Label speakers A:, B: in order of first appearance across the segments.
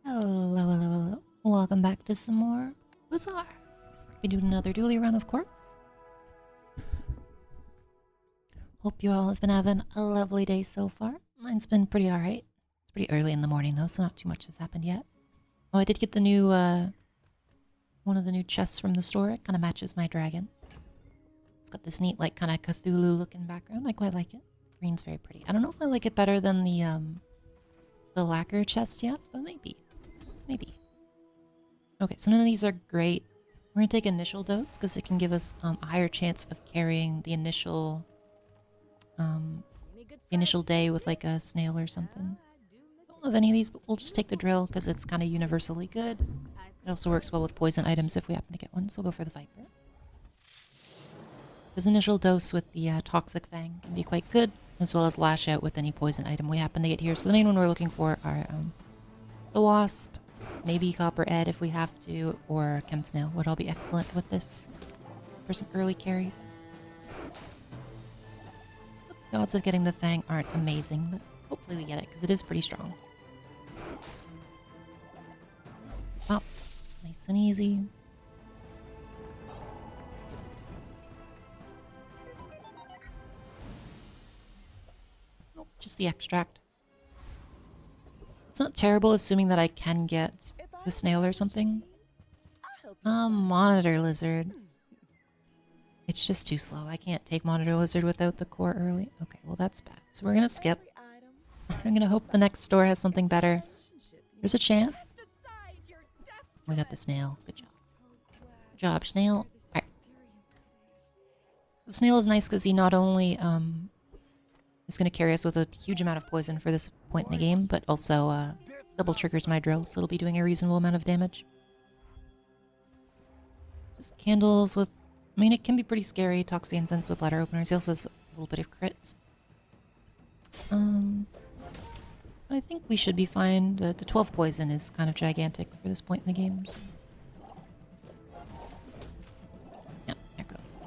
A: Hello, hello, hello. Welcome back to some more Bazaar. Be doing another dually run, of course. Hope you all have been having a lovely day so far. Mine's been pretty alright. It's pretty early in the morning though, so not too much has happened yet. Oh, I did get the new, one of the new chests from the store. It kind of matches my dragon. It's got this neat, like, kind of Cthulhu-looking background. I quite like it. Green's very pretty. I don't know if I like it better than the lacquer chest yet, but maybe. Maybe. Okay, so none of these are great. We're going to take initial dose because it can give us a higher chance of carrying the initial day with like a snail or something. I don't love any of these, but we'll just take the drill because it's kind of universally good. It also works well with poison items if we happen to get one, so we'll go for the Viper. Because initial dose with the Toxic Fang can be quite good, as well as lash out with any poison item we happen to get here. So the main one we're looking for are the Wasp, maybe Copper Ed if we have to, or Chem Snail would all be excellent with this for some early carries. The odds of getting the Fang aren't amazing, but hopefully we get it because it is pretty strong. Pop, nice and easy. Nope, just the extract. It's not terrible, assuming that I can get the snail or something. Monitor lizard. It's just too slow. I can't take monitor lizard without the core early. Okay, well that's bad. So we're gonna skip. I'm gonna hope the next store has something better. There's a chance. We got the snail. Good job. Good job, snail. Alright. The snail is nice because he not only is going to carry us with a huge amount of poison for this point in the game, but also double triggers my drill, so it'll be doing a reasonable amount of damage. Just candles with... I mean, it can be pretty scary, Toxic Incense with ladder openers. He also has a little bit of crit. I think we should be fine. The 12 poison is kind of gigantic for this point in the game. Yeah, there goes.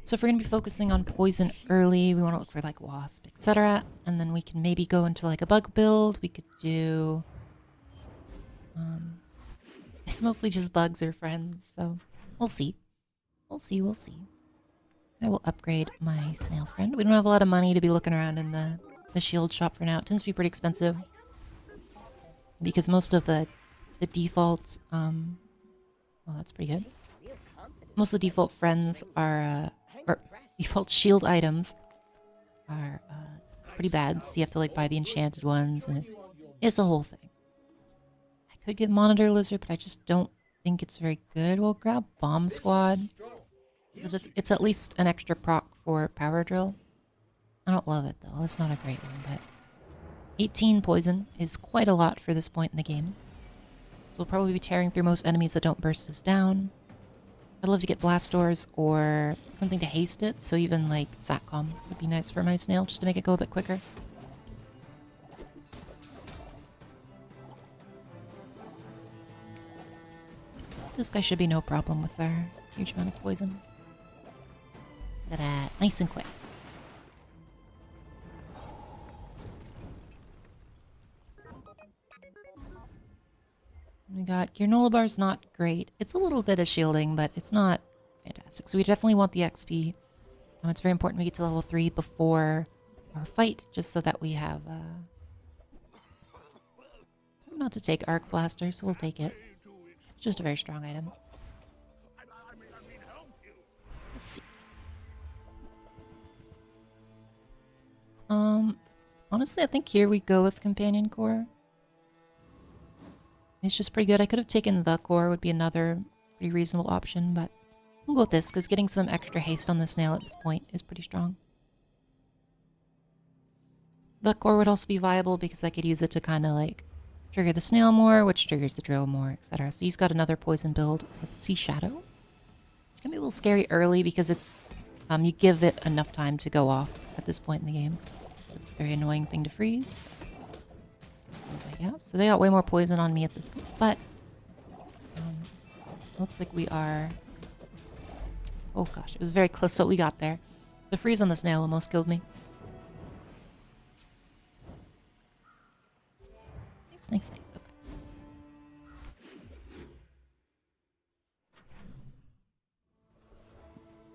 A: So if we're going to be focusing on poison early, we want to look for like Wasp, etc. And then we can maybe go into like a bug build. We could do... it's mostly just bugs or friends, so we'll see. We'll see, we'll see. I will upgrade my snail friend. We don't have a lot of money to be looking around in the shield shop for now. It tends to be pretty expensive. Because most of the default... well, that's pretty good. Most of the default friends are... or default shield items are pretty bad. So you have to like buy the enchanted ones, and it's a whole thing. I could get Monitor Lizard, but I just don't think it's very good. We'll grab Bomb Squad. It's at least an extra proc for Power Drill. I don't love it though. It's not a great one, but 18 poison is quite a lot for this point in the game. So we'll probably be tearing through most enemies that don't burst us down. I'd love to get Blast Doors or something to haste it, so even like Satcom would be nice for my snail, just to make it go a bit quicker. This guy should be no problem with our huge amount of poison. Look at that, nice and quick. We got Granola Bar's not great. It's a little bit of shielding, but it's not fantastic. So we definitely want the XP. It's very important we get to level 3 before our fight, just so that we have... So not to take Arc Blaster, so we'll take it. It's just a very strong item. Let's see. Honestly, I think here we go with Companion Core. It's just pretty good. I could have taken the core, would be another pretty reasonable option, but we'll go with this, because getting some extra haste on the snail at this point is pretty strong. The core would also be viable because I could use it to kind of like trigger the snail more, which triggers the drill more, etc. So he's got another poison build with the Sea Shadow. Which can be a little scary early because it's you give it enough time to go off at this point in the game. It's a very annoying thing to freeze. Yeah, so they got way more poison on me at this point, but looks like we are... Oh gosh, it was very close to what we got there. The freeze on the snail almost killed me. Nice. Okay.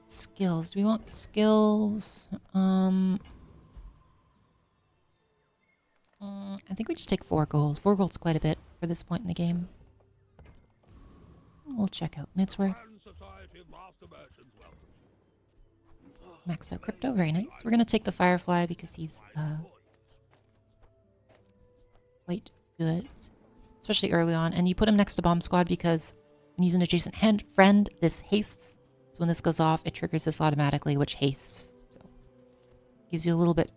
A: Skills. Do we want skills? I think we just take 4 gold. 4 gold's quite a bit for this point in the game. We'll check out Midsworth. Maxed out crypto, very nice. We're gonna take the Firefly because he's quite good, especially early on. And you put him next to Bomb Squad because when he's an adjacent friend, this hastes. So when this goes off, it triggers this automatically, which hastes. So gives you a little bit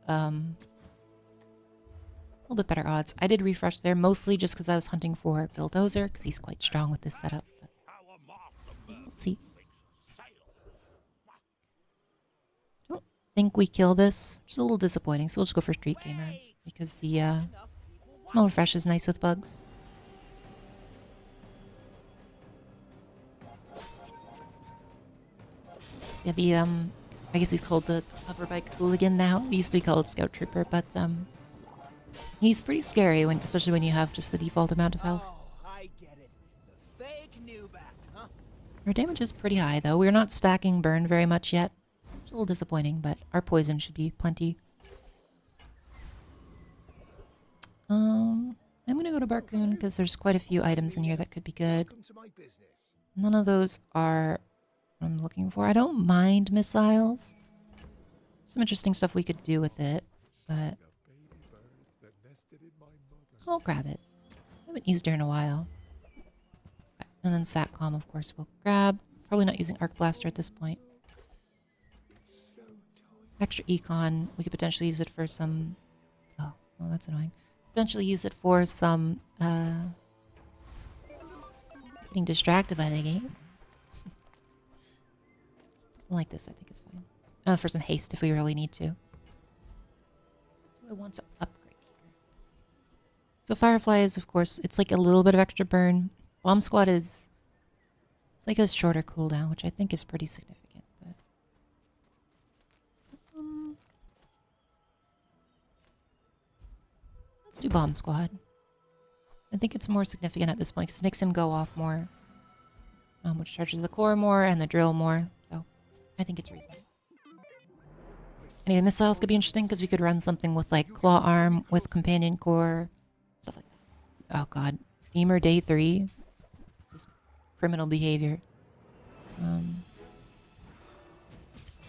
A: better odds. I did refresh there mostly just because I was hunting for Bulldozer because he's quite strong with this setup. But we'll see. Don't think we kill this, which is a little disappointing. So we'll just go for Street Gamer because the small refresh is nice with bugs. Yeah, the I guess he's called the Hoverbike Hooligan now. He used to be called Scout Trooper, but he's pretty scary especially when you have just the default amount of health.
B: Oh, I get it. The fake Nubat, huh?
A: Our damage is pretty high though. We're not stacking burn very much yet. It's a little disappointing, but our poison should be plenty. I'm gonna go to Barcoon because there's quite a few items in here that could be good. None of those are what I'm looking for. I don't mind missiles. Some interesting stuff we could do with it, but I'll grab it. I haven't used her in a while. Okay. And then Satcom, of course, we'll grab. Probably not using Arc Blaster at this point. Extra Econ. We could potentially use it for some... Oh, well, that's annoying. Potentially use it for some... getting distracted by the game. Like this, I think is fine. For some haste if we really need to. So I want to upgrade here. So Firefly is, of course, it's like a little bit of extra burn. Bomb Squad is... It's like a shorter cooldown, which I think is pretty significant. But let's do Bomb Squad. I think it's more significant at this point because it makes him go off more. Which charges the core more and the drill more. So I think it's reasonable. Anyway, missiles could be interesting because we could run something with like Claw Arm with Companion Core, stuff like that. Oh god. Femur Day 3. This is criminal behavior.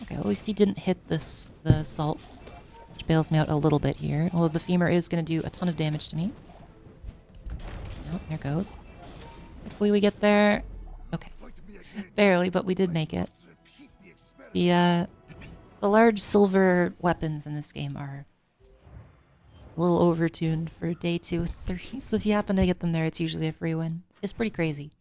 A: Okay, at least he didn't hit the assaults, which bails me out a little bit here. Although the Femur is going to do a ton of damage to me. Oh, there goes. Hopefully we get there. Okay. Barely, but we did make it. The large silver weapons in this game are a little overtuned for day 2 and 3, so if you happen to get them there, it's usually a free win. It's pretty crazy.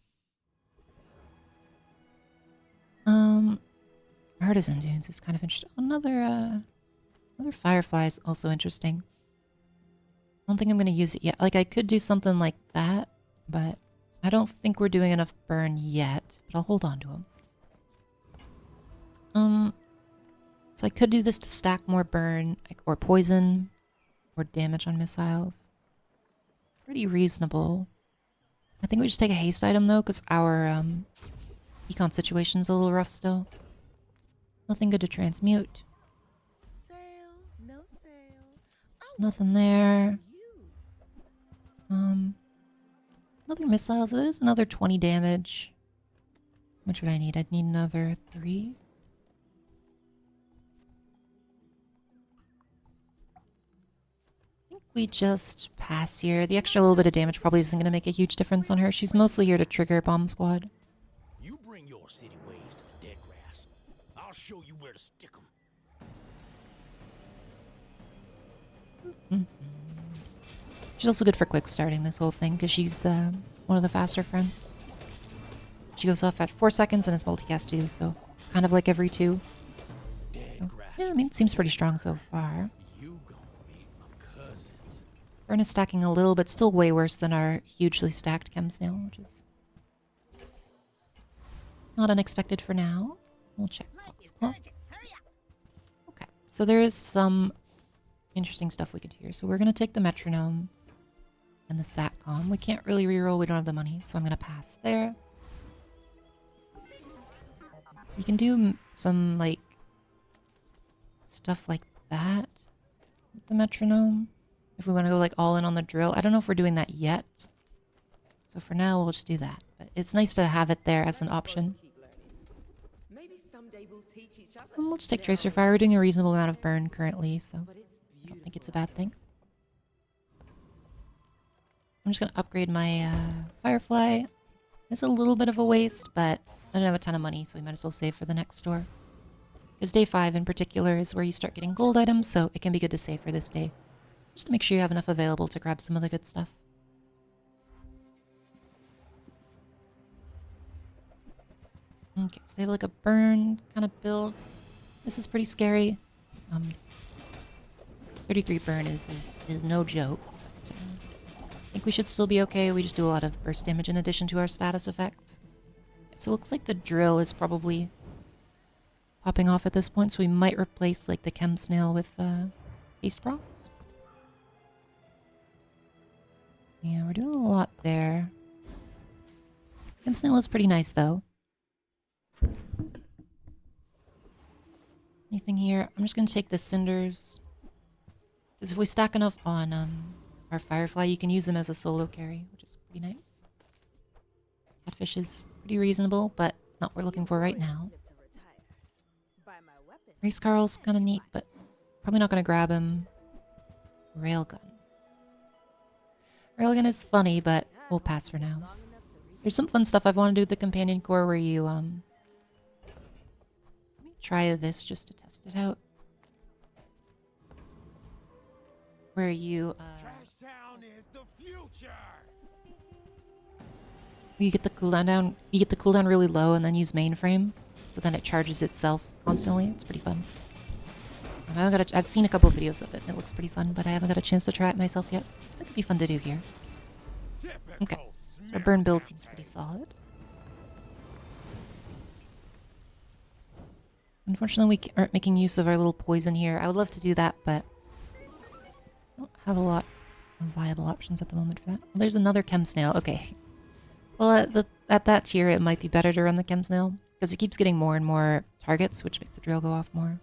A: Artisan Dunes is kind of interesting. Another Firefly is also interesting. I don't think I'm going to use it yet. Like, I could do something like that, but I don't think we're doing enough burn yet, but I'll hold on to them. So I could do this to stack more burn, or poison, or damage on missiles. Pretty reasonable. I think we just take a haste item though, because our econ situation's a little rough still. Nothing good to transmute.
C: Sale, no sale.
A: Nothing there. Another missile, so that is another 20 damage. How much would I need? I'd need another 3. I think we just pass here. The extra little bit of damage probably isn't going to make a huge difference on her. She's mostly here to trigger Bomb Squad.
B: You bring your city ways to the dead grass. I'll show you where to stick 'em.
A: She's also good for quick starting this whole thing because she's one of the faster friends. She goes off at 4 seconds and it's multicast too, so it's kind of like every 2. So, yeah, I mean, it seems pretty strong so far.
B: You gonna meet my cousins.
A: Burn is stacking a little, but still way worse than our hugely stacked Chem Snail, which is not unexpected for now. We'll check clocks. Okay, so there is some interesting stuff we could hear. So we're going to take the metronome. and the Satcom. We can't really reroll, we don't have the money, so I'm gonna pass there. So you can do some, like, stuff like that with the metronome. If we want to go, like, all in on the drill. I don't know if we're doing that yet. So for now, we'll just do that. But it's nice to have it there as an option.
C: Maybe someday we'll teach each other.
A: And we'll just take Tracer Fire. We're doing a reasonable amount of burn currently, so I don't think it's a bad thing. I'm just going to upgrade my Firefly. It's a little bit of a waste, but I don't have a ton of money, so we might as well save for the next store. Because day 5 in particular is where you start getting gold items, so it can be good to save for this day. Just to make sure you have enough available to grab some of the good stuff. Okay, so they have like a burn kind of build. This is pretty scary. 33 burn is no joke. So I think we should still be okay. We just do a lot of burst damage in addition to our status effects. So it looks like the drill is probably popping off at this point, so we might replace like the chem snail with haste procs. Yeah, we're doing a lot there. Chem snail is pretty nice though. Anything here? I'm just gonna take the cinders. Because if we stack enough on our Firefly, you can use them as a solo carry, which is pretty nice. Catfish is pretty reasonable, but not what we're looking for right now. Race Carl's kind of neat, but probably not going to grab him. Railgun. Railgun is funny, but we'll pass for now. There's some fun stuff I've wanted to do with the companion core where you, let me try this just to test it out. Where you,
B: is the future.
A: you get the cooldown down, you get the cooldown really low and then use mainframe. So then it charges itself constantly. It's pretty fun. I've seen a couple of videos of it. It looks pretty fun, but I haven't got a chance to try it myself yet. So it could be fun to do here. Okay. Our burn build seems pretty solid. Unfortunately, we aren't making use of our little poison here. I would love to do that, but I don't have a lot of viable options at the moment for that. Well, there's another chem snail. Okay. Well, at that tier, it might be better to run the chem snail. Because it keeps getting more and more targets, which makes the drill go off more.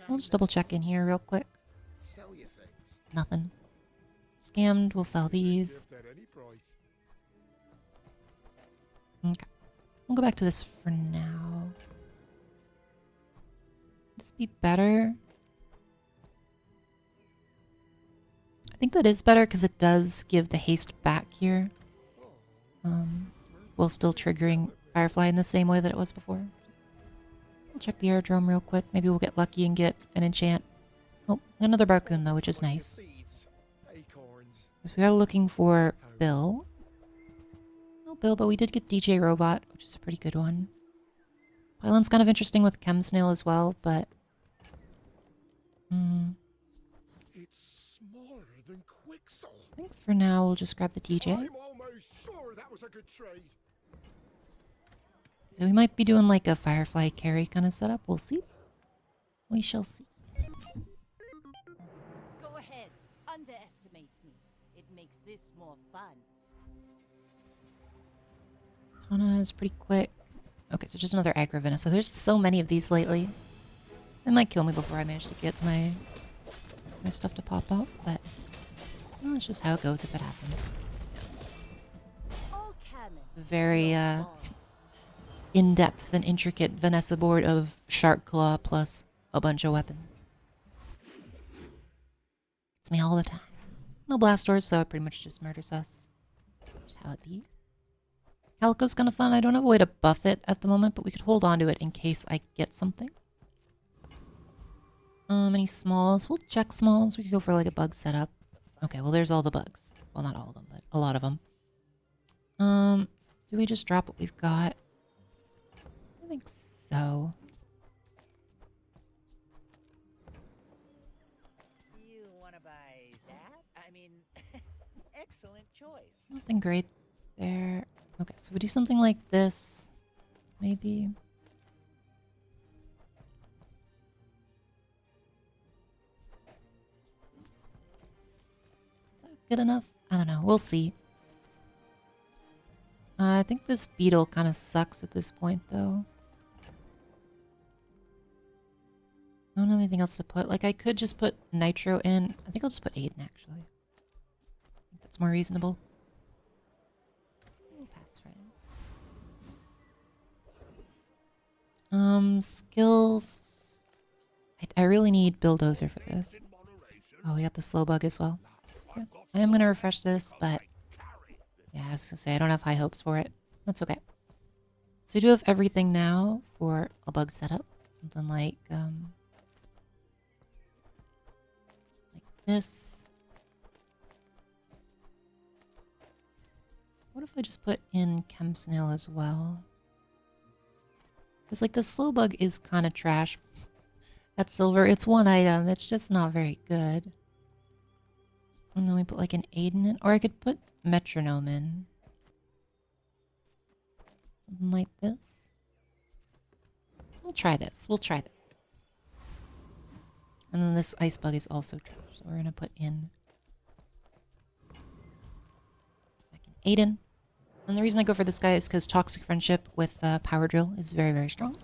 A: I'll just double check in here real quick. Nothing. Scammed, we'll sell these. Okay. We'll go back to this for now. This be better? I think that is better because it does give the haste back here. While still triggering Firefly in the same way that it was before. We'll check the aerodrome real quick. Maybe we'll get lucky and get an enchant. Oh, another Barcoon though, which is nice. So we are looking for Bill. No Bill, but we did get DJ Robot, which is a pretty good one. Pylon's kind of interesting with Chem Snail as well, but...
B: It's smaller than Quixel.
A: I think for now we'll just grab the DJ.
B: I'm almost sure that was a good trade.
A: So we might be doing like a Firefly carry kind of setup. We'll see. We shall see.
D: Go ahead. Underestimate me. It makes this more fun.
A: Kana is pretty quick. Okay, so just another Agravina. So there's so many of these lately. They might kill me before I manage to get my stuff to pop off, but well, that's just how it goes if it happens. Very in-depth and intricate Vanessa board of Shark Claw plus a bunch of weapons. It's me all the time. No blast doors, so it pretty much just murders us. Just how it be. Calico's kind of fun. I don't have a way to buff it at the moment, but we could hold on to it in case I get something. Any smalls? We'll check smalls. We could go for like a bug setup. Okay, well there's all the bugs. Well, not all of them, but a lot of them. Do we just drop what we've got? I think so.
E: You want to buy that? I mean, excellent choice.
A: Nothing great there. Okay, so we do something like this. Maybe. good enough? I don't know. We'll see. I think this beetle kind of sucks at this point, though. I don't have anything else to put. Like, I could just put Nitro in. I think I'll just put Aiden, actually. I think that's more reasonable. We'll pass right in. Skills. I really need Bulldozer for this. Oh, we got the slow bug as well. Yeah. I am going to refresh this, but... yeah, I was going to say, I don't have high hopes for it. That's okay. So we do have everything now for a bug setup. Something like this. What if I just put in Chem Snail as well? Because, like, the slow bug is kind of trash. That silver, it's one item. It's just not very good. And then we put, like, an Aiden in. Or I could put Metronome in. Something like this. We'll try this. We'll try this. And then this ice bug is also trash. So we're going to put in Aiden. And the reason I go for this guy is because Toxic Friendship with Power Drill is very, very strong.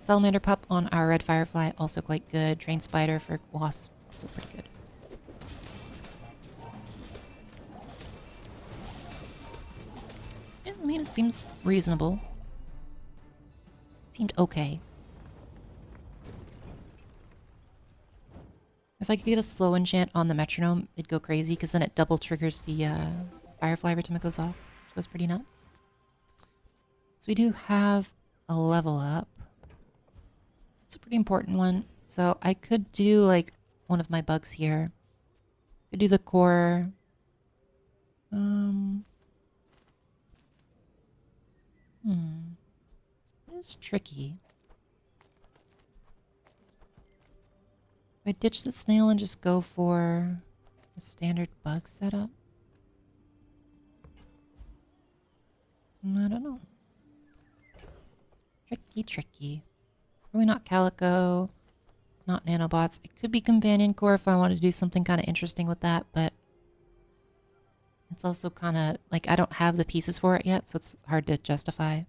A: Salamander Pup on our Red Firefly, also quite good. Train Spider for Wasp, also pretty good. Yeah, I mean, it seems reasonable. Seemed okay. If I could get a slow enchant on the metronome, it'd go crazy, because then it double triggers the Firefly every time it goes off, which goes pretty nuts. So we do have a level up. It's a pretty important one. So I could do, like, one of my bugs here. Could do the core. It's tricky. If I ditch the snail and just go for a standard bug setup? I don't know. Tricky, tricky. Probably not Calico, not nanobots. It could be Companion Core if I want to do something kind of interesting with that, but it's also kind of, like, I don't have the pieces for it yet, so it's hard to justify.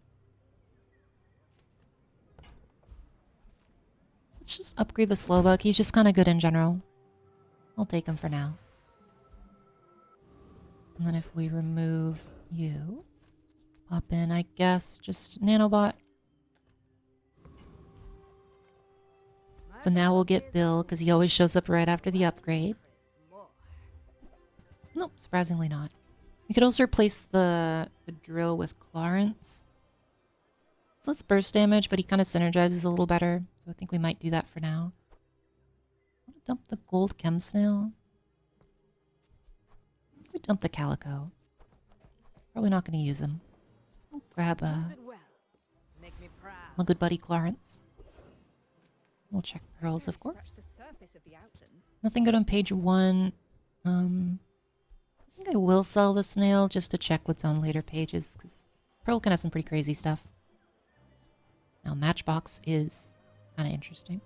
A: Let's just upgrade the Slowbug. He's just kind of good in general. I'll take him for now. And then if we remove you, pop in, I guess, just Nanobot. So now we'll get Bill, because he always shows up right after the upgrade. Nope, surprisingly not. We could also replace the drill with Clarence. So let's burst damage, but he kind of synergizes a little better. So I think we might do that for now. I want to dump the gold chem snail. We dump the calico. Probably not going to use him. I'll grab my good buddy Clarence. We'll check pearls, of course. Nothing good on page 1. I think I will sell the snail just to check what's on later pages, because Pearl can have some pretty crazy stuff. Now, Matchbox is kind of interesting.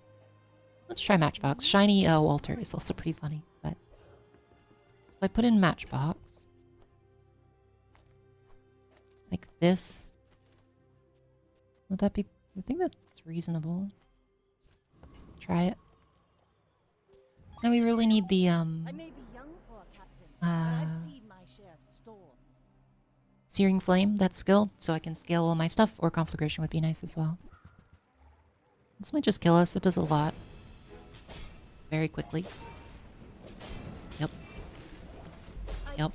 A: Let's try Matchbox. Shiny Walter is also pretty funny, but if I put in Matchbox, like this, would that be... I think that's reasonable. Try it. So we really need the
D: I may be young for a captain, but I've seen my share of storms.
A: Searing Flame, that skill, so I can scale all my stuff, or Conflagration would be nice as well. This might just kill us. It does a lot. Very quickly. Yep. Yep.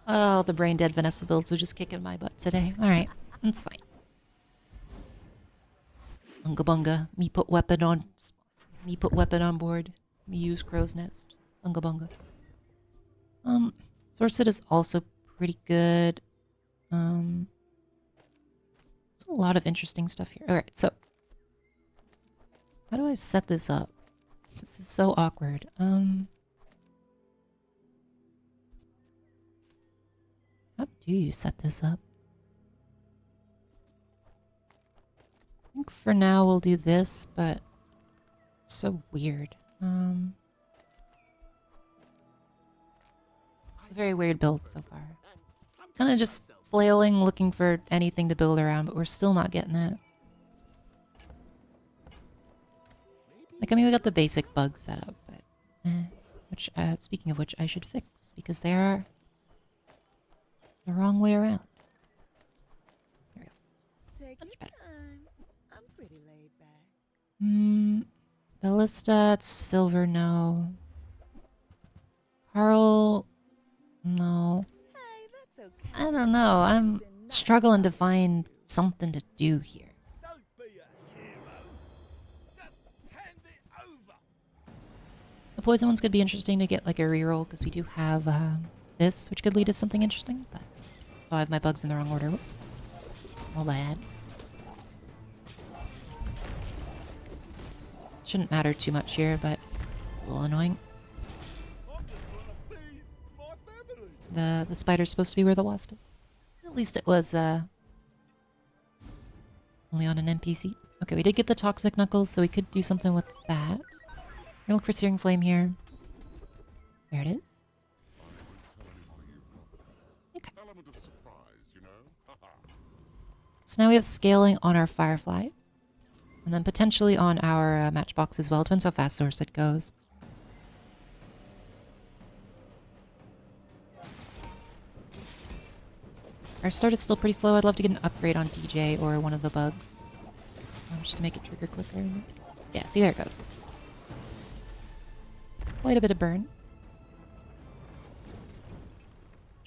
A: Oh, the brain dead Vanessa builds are just kicking my butt today. Alright, that's fine. Unga bunga. Me put weapon on board. Me use crow's nest. Unga bunga. Sourced is also pretty good. There's a lot of interesting stuff here. Alright, so how do I set this up? This is so awkward. How do you set this up? I think for now we'll do this, but it's so weird. a very weird build so far. Kind of just flailing, looking for anything to build around, but we're still not getting it. Like, I mean, we got the basic bugs set up, but... which, speaking of which, I should fix, because they are the wrong way around. There we go.
C: Take
A: Much
C: your
A: better.
C: time. I'm pretty laid back.
A: Ballista, silver, no. Carl, no.
C: Hey, that's okay.
A: I don't know. I'm
C: It's been nice.
A: struggling to find something to do here.
B: Don't be a hero. Just hand it over.
A: The poison ones could be interesting to get like a reroll because we do have this, which could lead to something interesting. But oh, I have my bugs in the wrong order. Whoops. All bad. Shouldn't matter too much here, but it's a little annoying.
B: I'm just trying to feed my family.
A: The spider's supposed to be where the wasp is. At least it was only on an NPC. Okay, we did get the toxic knuckles, so we could do something with that. We're gonna look for searing flame here. There it is. Okay.
F: Element of surprise, you know?
A: So now we have scaling on our Firefly. And then potentially on our matchbox as well. Depends how fast source it goes. Our start is still pretty slow. I'd love to get an upgrade on DJ or one of the bugs. Just to make it trigger quicker. Yeah, see, there it goes. Quite a bit of burn.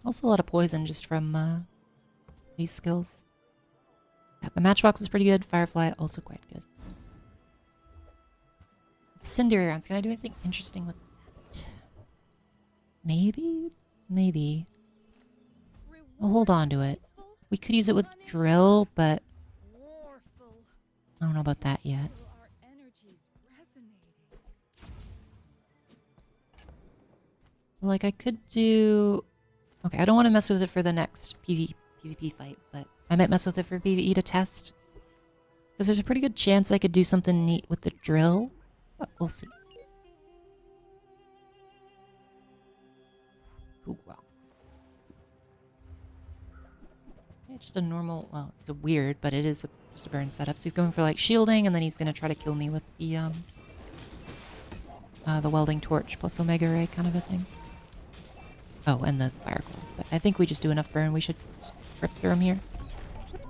A: Also a lot of poison just from these skills. Yeah, the matchbox is pretty good. Firefly also quite good. So. Incendiary rounds. Can I do anything interesting with that? Maybe? Maybe. I'll hold on to it. We could use it with drill, but I don't know about that yet. Like, I could do... Okay, I don't want to mess with it for the next PvP fight, but I might mess with it for PvE to test. Because there's a pretty good chance I could do something neat with the drill, but we'll see. Ooh, wow. Yeah, just a normal... Well, it's a weird, but it is just a burn setup. So he's going for, like, shielding, and then he's going to try to kill me with the welding torch plus Omega Ray kind of a thing. Oh, and the fire core. But I think we just do enough burn. We should just rip through him here.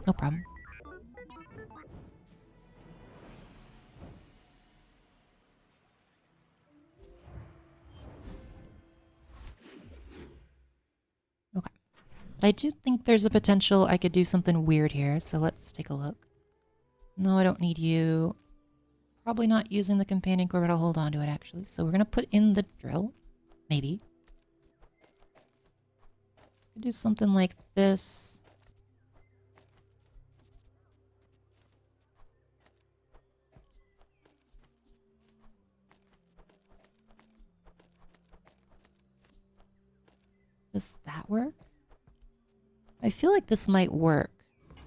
A: No problem. Okay. But I do think there's a potential I could do something weird here, so let's take a look. No, I don't need you. Probably not using the companion core, but I'll hold on to it actually. So we're going to put in the drill. Maybe. Do something like this. Does that work? I feel like this might work.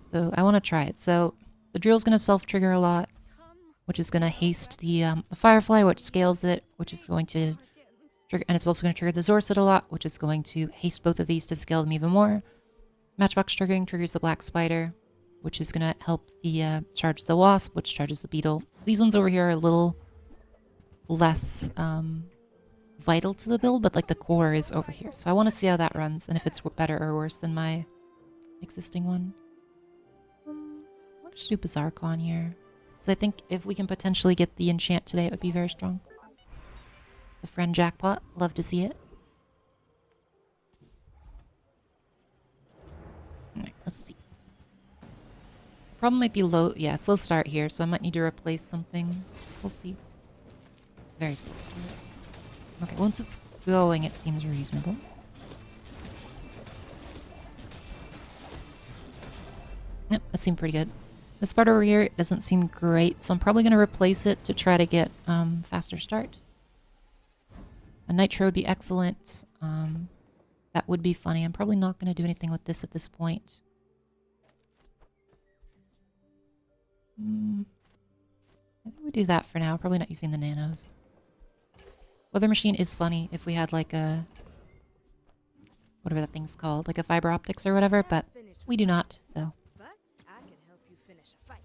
A: So I want to try it. So the drill's going to self-trigger a lot, which is going to haste the Firefly, which scales it, which is going to... trigger, and it's also going to trigger the Zorset a lot, which is going to haste both of these to scale them even more. Matchbox triggering triggers the Black Spider, which is going to help the charge the Wasp, which charges the Beetle. These ones over here are a little less vital to the build, but like the core is over here. So I want to see how that runs and if it's better or worse than my existing one. Let's do Bazaar Con here. Because I think if we can potentially get the enchant today, it would be very strong. The friend jackpot. Love to see it. Alright, let's see. Problem might be low. Yeah, slow start here, so I might need to replace something. We'll see. Very slow start. Okay, once it's going, it seems reasonable. Yep, that seemed pretty good. This part over here doesn't seem great, so I'm probably going to replace it to try to get faster start. A nitro would be excellent. That would be funny. I'm probably not going to do anything with this at this point. I think we do that for now. Probably not using the nanos. Weather machine is funny if we had like a whatever that thing's called, like a fiber optics or whatever, but we do not, so.
C: But I can help you finish a fight.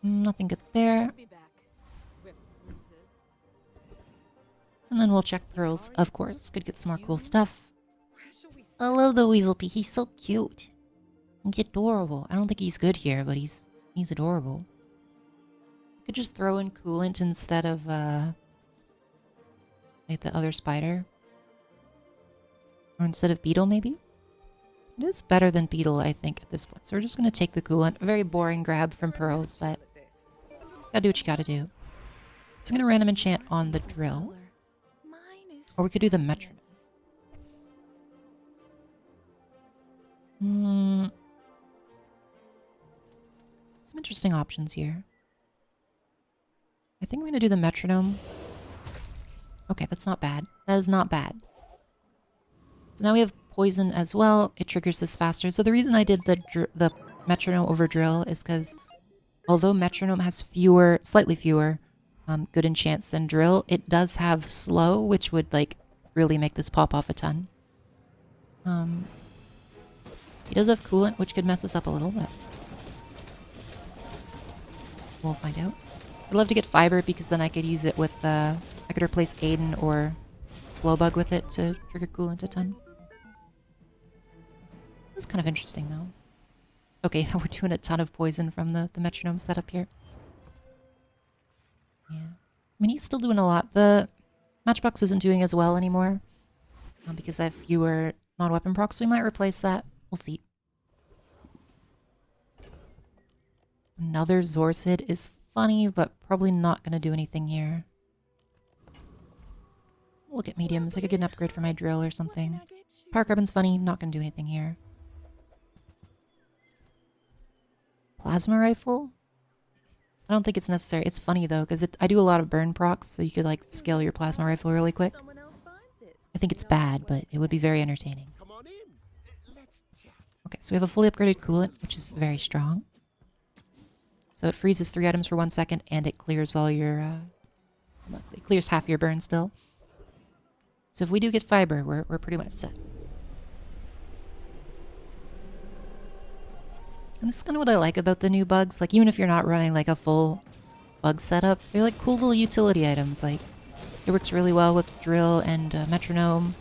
A: Nothing good there.
C: Be back with bruises.
A: And then we'll check pearls, of course. Could get some more cool stuff.
C: Where shall we
A: I love the Weaselpy. He's so cute. He's adorable. I don't think he's good here, but he's adorable. Could just throw in coolant instead of like the other spider. Or instead of beetle, maybe? It is better than beetle, I think, at this point. So we're just gonna take the coolant. A very boring grab from pearls, but gotta do what you gotta do. So I'm gonna random enchant on the drill. Or we could do the metronome. Some interesting options here. I think I'm going to do the metronome. Okay, that's not bad. That is not bad. So now we have poison as well. It triggers this faster. So the reason I did the metronome over drill is because although metronome has slightly fewer good enchants than drill, it does have slow, which would like really make this pop off a ton. He does have coolant, which could mess us up a little, but we'll find out. I'd love to get fiber because then I could use it with I could replace Aiden or Slowbug with it to trigger coolant a ton. This is kind of interesting though. Okay, we're doing a ton of poison from the metronome setup here. Yeah. I mean, he's still doing a lot. The Matchbox isn't doing as well anymore because I have fewer non-weapon procs, so we might replace that. We'll see. Another Zorcid is funny, but probably not going to do anything here. Look at mediums. I could get an upgrade for my drill or something. Power Carbon's funny, not going to do anything here. Plasma Rifle? I don't think it's necessary. It's funny though, because I do a lot of burn procs, so you could like scale your Plasma Rifle really quick. I think it's bad, but it would be very entertaining.
B: Come on in. Let's chat.
A: Okay, so we have a fully upgraded coolant, which is very strong. So it freezes 3 items for 1 second, and it clears all your... it clears half your burn still. So if we do get fiber, we're pretty much set. And this is kind of what I like about the new bugs. Like, even if you're not running, like, a full bug setup, they're, like, cool little utility items. Like, it works really well with drill and metronome.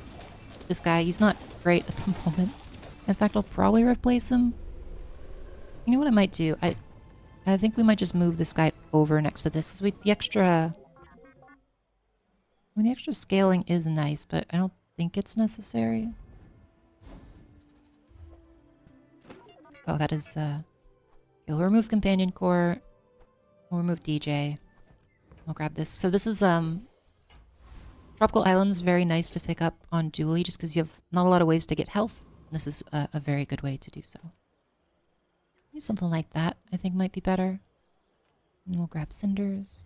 A: This guy, he's not great at the moment. In fact, I'll probably replace him. You know what I might do? I think we might just move this guy over next to this. Because the extra scaling is nice, but I don't think it's necessary. Oh, that is, we'll remove Companion Core. We'll remove DJ. We'll grab this. So this is, Tropical Islands, very nice to pick up on dually, just because you have not a lot of ways to get health. This is a very good way to do so. Maybe something like that, I think might be better. And we'll grab Cinders.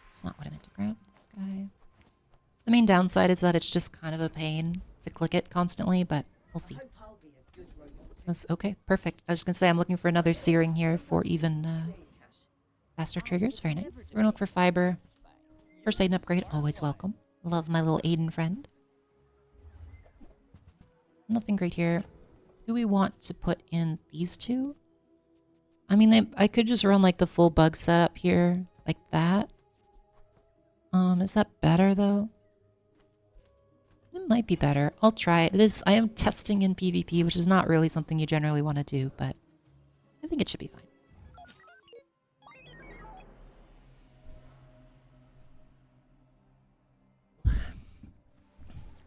A: It's not what I meant to grab, this guy. The main downside is that it's just kind of a pain to click it constantly, but we'll see. Okay, perfect. I was going to say I'm looking for another searing here for even faster triggers. Very nice. We're going to look for fiber. First Aiden upgrade, always welcome. Love my little Aiden friend. Nothing great here. Do we want to put in these two? I mean, I could just run like the full bug setup here, like that. Is that better though? It might be better. I'll try it. I am testing in PvP, which is not really something you generally want to do, but I think it should be fine.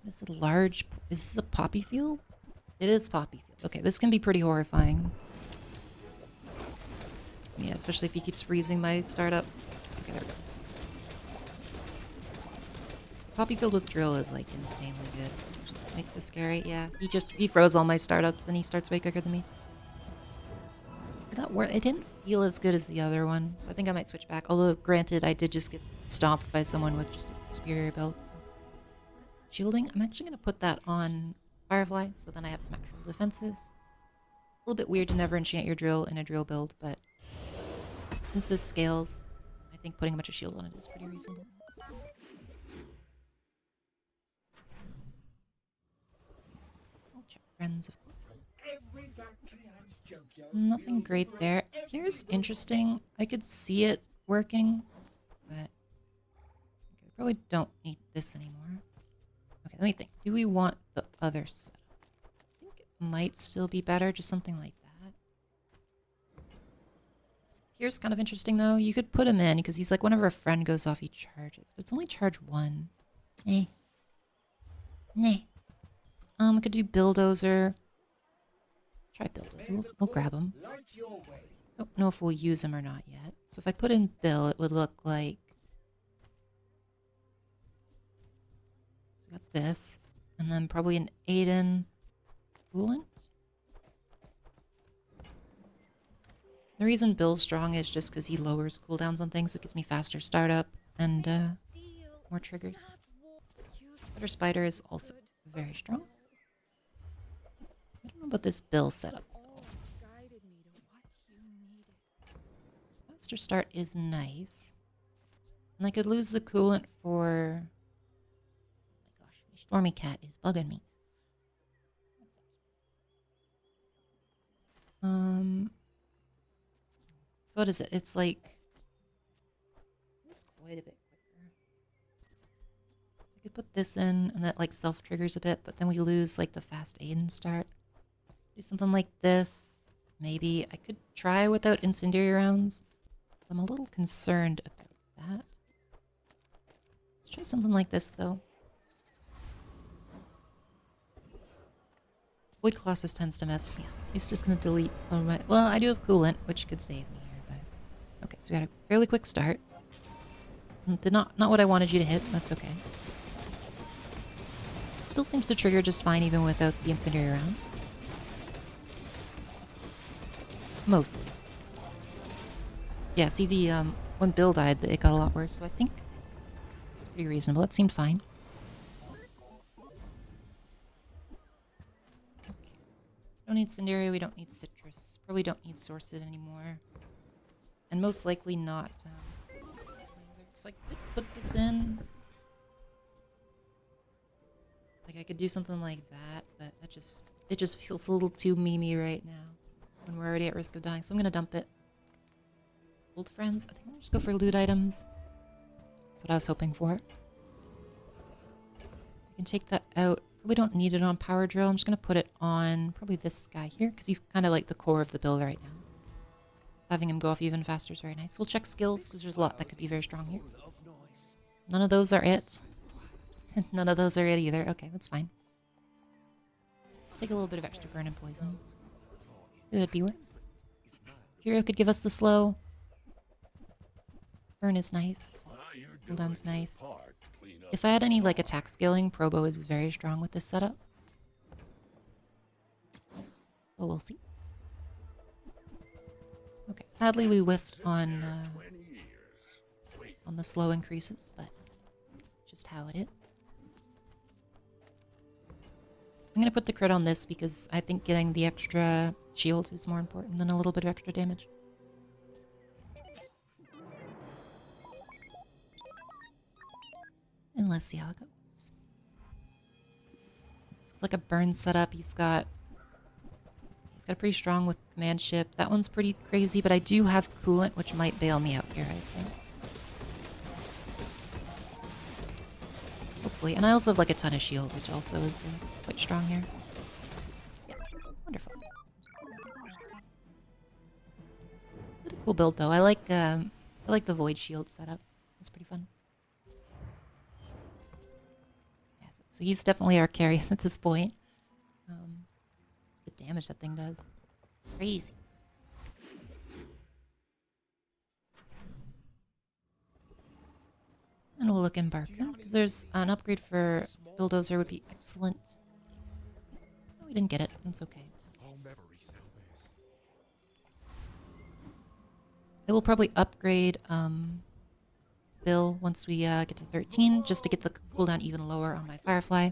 A: Is it large? Is this a poppy field? It is poppy field. Okay, this can be pretty horrifying. Yeah, especially if he keeps freezing my startup. Okay, there we go. Poppy field with drill is like insanely good. Which just makes this scary. Yeah, he froze all my startups and he starts way quicker than me. It didn't feel as good as the other one, so I think I might switch back. Although, granted, I did just get stomped by someone with just a superior build. So. Shielding, I'm actually going to put that on Firefly, so then I have some actual defenses. A little bit weird to never enchant your drill in a drill build, but since this scales, I think putting a bunch of shield on it is pretty reasonable. friends, of course. Nothing great there. Here's interesting. I could see it working, but okay, we probably don't need this anymore. Okay, let me think. Do we want the other setup? I think it might still be better, just something like that. Here's kind of interesting, though. You could put him in, because he's like, whenever a friend goes off, he charges. But it's only charge 1. Eh. Nah. We could do Bulldozer. Try Bulldozer. We'll grab him. Don't know if we'll use him or not yet. So if I put in Bill, it would look like... So we got this. And then probably an Aiden coolant. The reason Bill's strong is just because he lowers cooldowns on things, so it gives me faster startup and more triggers. Butter Spider is also very strong. I don't know about this Bill setup. Faster start is nice. And I could lose the coolant for... Oh my gosh, my Stormy Cat is bugging me. So what is it? It's like... It's quite a bit quicker. So I could put this in, and that like self-triggers a bit, but then we lose like the fast Aiden start. Do something like this. Maybe I could try without incendiary rounds. I'm a little concerned about that. Let's try something like this, though. Void Colossus tends to mess me up. He's just going to delete some of my... Well, I do have coolant, which could save me here, but... Okay, so we got a fairly quick start. Did not what I wanted you to hit. That's okay. Still seems to trigger just fine, even without the incendiary rounds. Mostly. Yeah, see the, when Bill died, it got a lot worse, so I think it's pretty reasonable. That seemed fine. Okay. Don't need Cinderia, we don't need Citrus. Probably don't need Sourced anymore. And most likely not, so I could put this in. Like, I could do something like that, but it just feels a little too memey right now. When we're already at risk of dying, so I'm gonna dump it. Old friends? I think I'll just go for loot items. That's what I was hoping for. So we can take that out. Probably don't need it on Power Drill. I'm just gonna put it on probably this guy here, because he's kind of like the core of the build right now. Having him go off even faster is very nice. We'll check skills, because there's a lot that could be very strong here. None of those are it. None of those are it either. Okay, that's fine. Let's take a little bit of extra burn and poison. Could be worse. Hero could give us the slow. Burn is nice. Cooldown's nice. If I had any like attack scaling, Probo is very strong with this setup. But we'll see. Okay, sadly we whiffed on the slow increases, but just how it is. I'm gonna put the crit on this because I think getting the extra shield is more important than a little bit of extra damage. And let's see how it goes. Looks like a burn setup. He's got pretty strong with command ship. That one's pretty crazy, but I do have coolant, which might bail me out here, I think. Hopefully. And I also have like a ton of shield, which also is quite strong here. Yeah, wonderful. What a cool build, though. I like the void shield setup. It's pretty fun. Yeah, so he's definitely our carry at this point. The damage that thing does, crazy. And we'll look in Barkham, because there's an upgrade for Bulldozer would be excellent. No, we didn't get it. That's okay. I will probably upgrade Bill once we get to 13, just to get the cooldown even lower on my Firefly.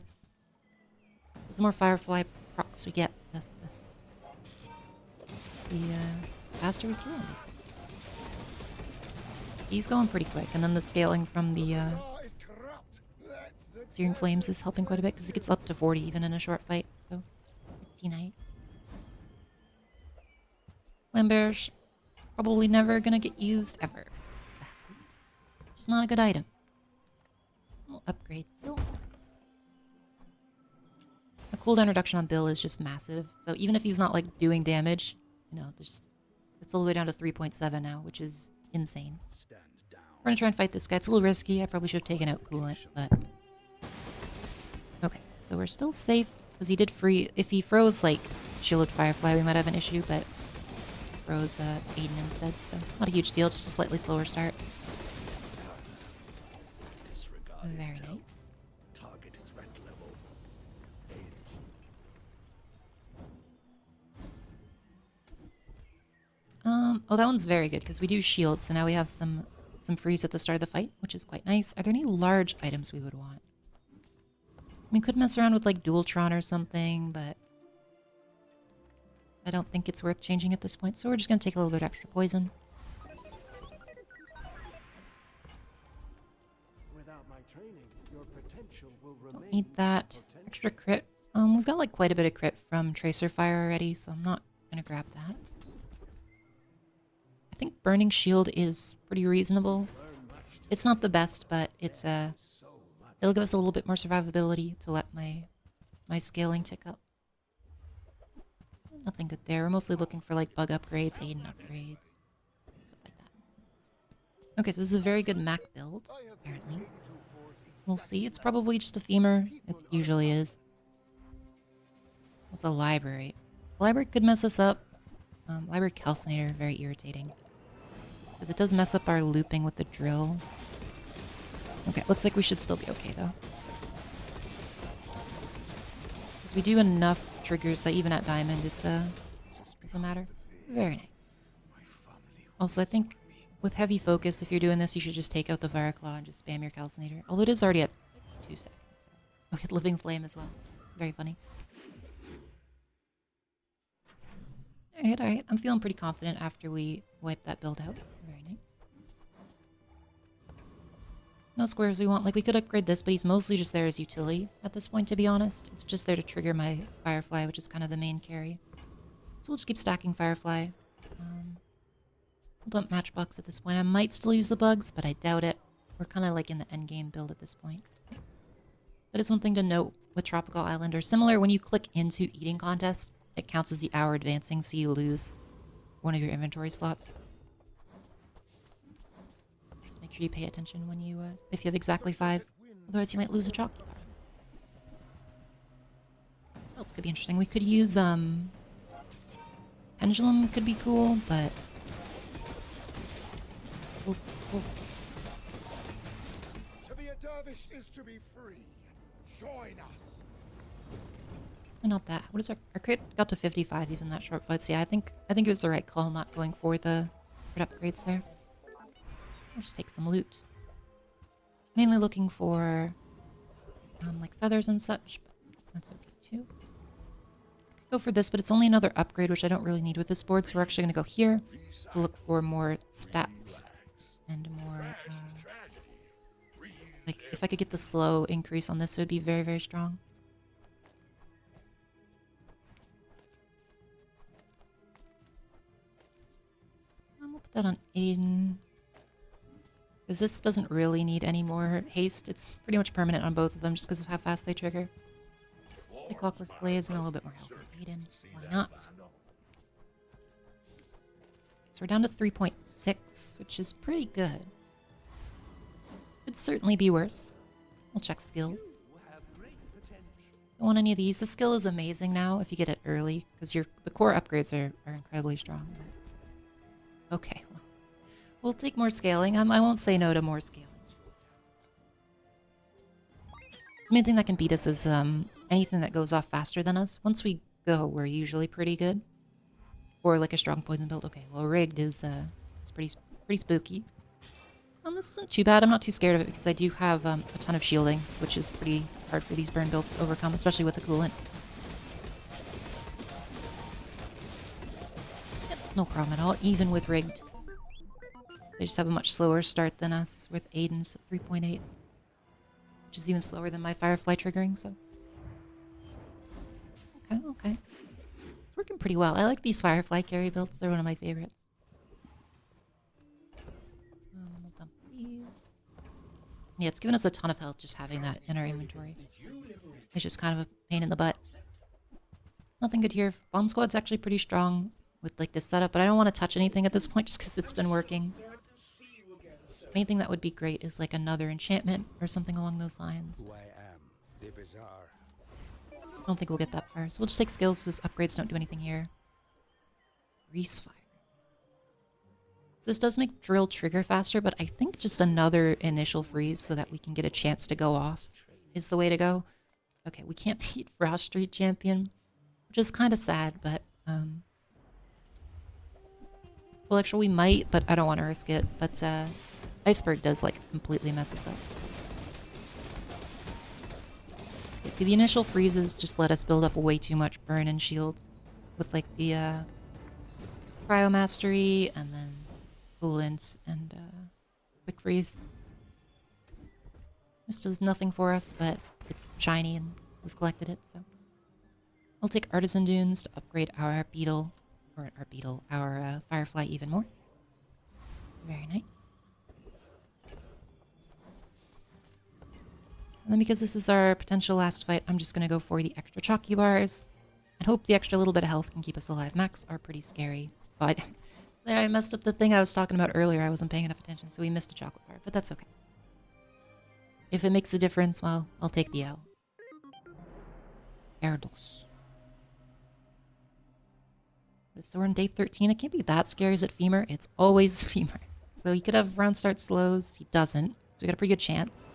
A: Because the more Firefly procs we get, the faster we kill him, basically. He's going pretty quick, and then the scaling from the Searing Flames is helping quite a bit, because it gets up to 40 even in a short fight, so Pretty nice. Lamberge, probably never gonna get used ever. Just not a good item. We'll upgrade Bill. The cooldown reduction on Bill is just massive. So even if he's not like doing damage, you know, there's it's all the way down to 3.7 now, which is insane. We're gonna try and fight this guy. It's a little risky. I probably should have taken out Coolant, but okay. So we're still safe because he did free. If he froze like shielded Firefly, we might have an issue, but froze Aiden instead. So not a huge deal. Just a slightly slower start. Very nice.
B: Target threat level.
A: Oh, that one's very good because we do shield, so now we have some freeze at the start of the fight, which is quite nice. Are there any large items we would want? We could mess around with like Dualtron or something, but I don't think it's worth changing at this point, so we're just gonna take a little bit extra poison.
G: Without my training, your potential will
A: Don't
G: remain
A: need that. Extra crit. We've got like quite a bit of crit from Tracer Fire already, so I'm not gonna grab that. I think Burning Shield is pretty reasonable. It's not the best, but it's it'll give us a little bit more survivability to let my scaling tick up. Nothing good there. We're mostly looking for like bug upgrades, Aiden upgrades, stuff like that. Okay, so this is a very good Mac build, apparently. We'll see. It's probably just a femur. It usually is. What's a library? The library could mess us up. Library Calcinator, very irritating. Because it does mess up our looping with the drill. Okay, looks like we should still be okay, though. Because we do enough triggers that even at Diamond, it doesn't matter. Very nice. Also, I think with heavy focus, if you're doing this, you should just take out the Varaclaw and just spam your Calcinator. Although it is already at 2 seconds. So. Okay, Living Flame as well. Very funny. Alright, alright. I'm feeling pretty confident after we wipe that build out. Very nice. No squares we want. Like, we could upgrade this, but he's mostly just there as utility at this point, to be honest. It's just there to trigger my Firefly, which is kind of the main carry. So we'll just keep stacking Firefly. We'll dump Matchbox at this point. I might still use the bugs, but I doubt it. We're kind of like in the endgame build at this point. That is one thing to note with Tropical Island. Or similar, when you click into Eating Contest, it counts as the hour advancing, so you lose one of your inventory slots. Just make sure you pay attention when you, if you have exactly 5. Otherwise, you might lose a chalky bar. What else could be interesting? We could use, Pendulum could be cool, but we'll see. We'll see.
F: To be a dervish is to be free. Join us.
A: Not that. What is our crit got to 55 even that short fight. So yeah, I think it was the right call not going for the crit upgrades there. I'll just take some loot. Mainly looking for like feathers and such, but that's okay too. Could go for this, but it's only another upgrade, which I don't really need with this board, so we're actually gonna go here to look for more stats and more like if I could get the slow increase on this, it would be very, very strong. We'll put that on Aiden. Because this doesn't really need any more haste. It's pretty much permanent on both of them just because of how fast they trigger. Take Clockwork Blades and a little bit more health. Aiden, why not? So we're down to 3.6, which is pretty good. Could certainly be worse. We'll check skills. Don't want any of these. The skill is amazing now if you get it early, because the core upgrades are incredibly strong. Okay, well, we'll take more scaling. I won't say no to more scaling. The main thing that can beat us is anything that goes off faster than us. Once we go, we're usually pretty good. Or like a strong poison build. Okay, well, rigged is pretty spooky. This isn't too bad. I'm not too scared of it because I do have a ton of shielding, which is pretty hard for these burn builds to overcome, especially with the coolant. Yep, no problem at all, even with rigged. They just have a much slower start than us with Aiden's 3.8, which is even slower than my Firefly triggering, so. Okay. It's working pretty well. I like these Firefly carry builds. They're one of my favorites. We'll dump these. Yeah, it's given us a ton of health just having that in our inventory. It's just kind of a pain in the butt. Nothing good here. Bomb Squad's actually pretty strong with like this setup, but I don't want to touch anything at this point just because it's been working. Main thing that would be great is like another enchantment or something along those lines.
F: Who I am, the Bazaar.
A: I don't think we'll get that far. So we'll just take skills because upgrades don't do anything here. Grease fire. So this does make drill trigger faster, but I think just another initial freeze so that we can get a chance to go off is the way to go. Okay, we can't beat Frost Street Champion, which is kind of sad, but well, actually we might, but I don't want to risk it. But Iceberg does like completely mess us up. Okay, see, the initial freezes just let us build up way too much burn and shield with like the Cryo Mastery and then Coolants and Quick Freeze. This does nothing for us, but it's shiny and we've collected it, so. We'll take Artisan Dunes to upgrade our Beetle, or our Firefly even more. Very nice. And then because this is our potential last fight, I'm just going to go for the extra chalky bars. And hope the extra little bit of health can keep us alive. Max are pretty scary. But there, I messed up the thing I was talking about earlier. I wasn't paying enough attention, so we missed a chocolate bar. But that's okay. If it makes a difference, well, I'll take the L. Erdos. So we're on day 13. It can't be that scary. Is it Femur? It's always Femur. So he could have round start slows. He doesn't. So we got a pretty good chance.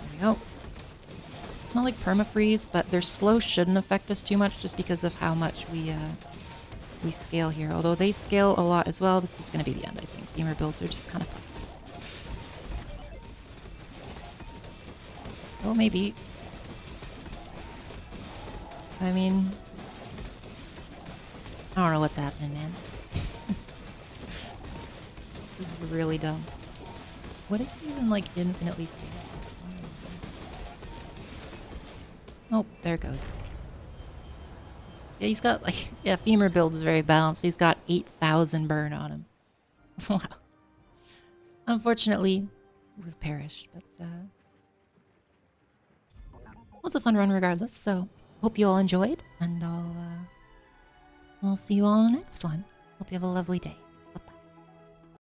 A: There we go. It's not like permafreeze, but their slow shouldn't affect us too much just because of how much we scale here. Although they scale a lot as well. This is going to be the end, I think. Femur builds are just kind of busted. Oh, maybe. I mean, I don't know what's happening, man. This is really dumb. What is he even, like, infinitely scaled? Oh, there it goes. Yeah, he's got, like, yeah, Femur build is very balanced. He's got 8,000 burn on him. Wow. Unfortunately, we've perished, but, it was a fun run regardless, so hope you all enjoyed, and I'll see you all in the next one. Hope you have a lovely day.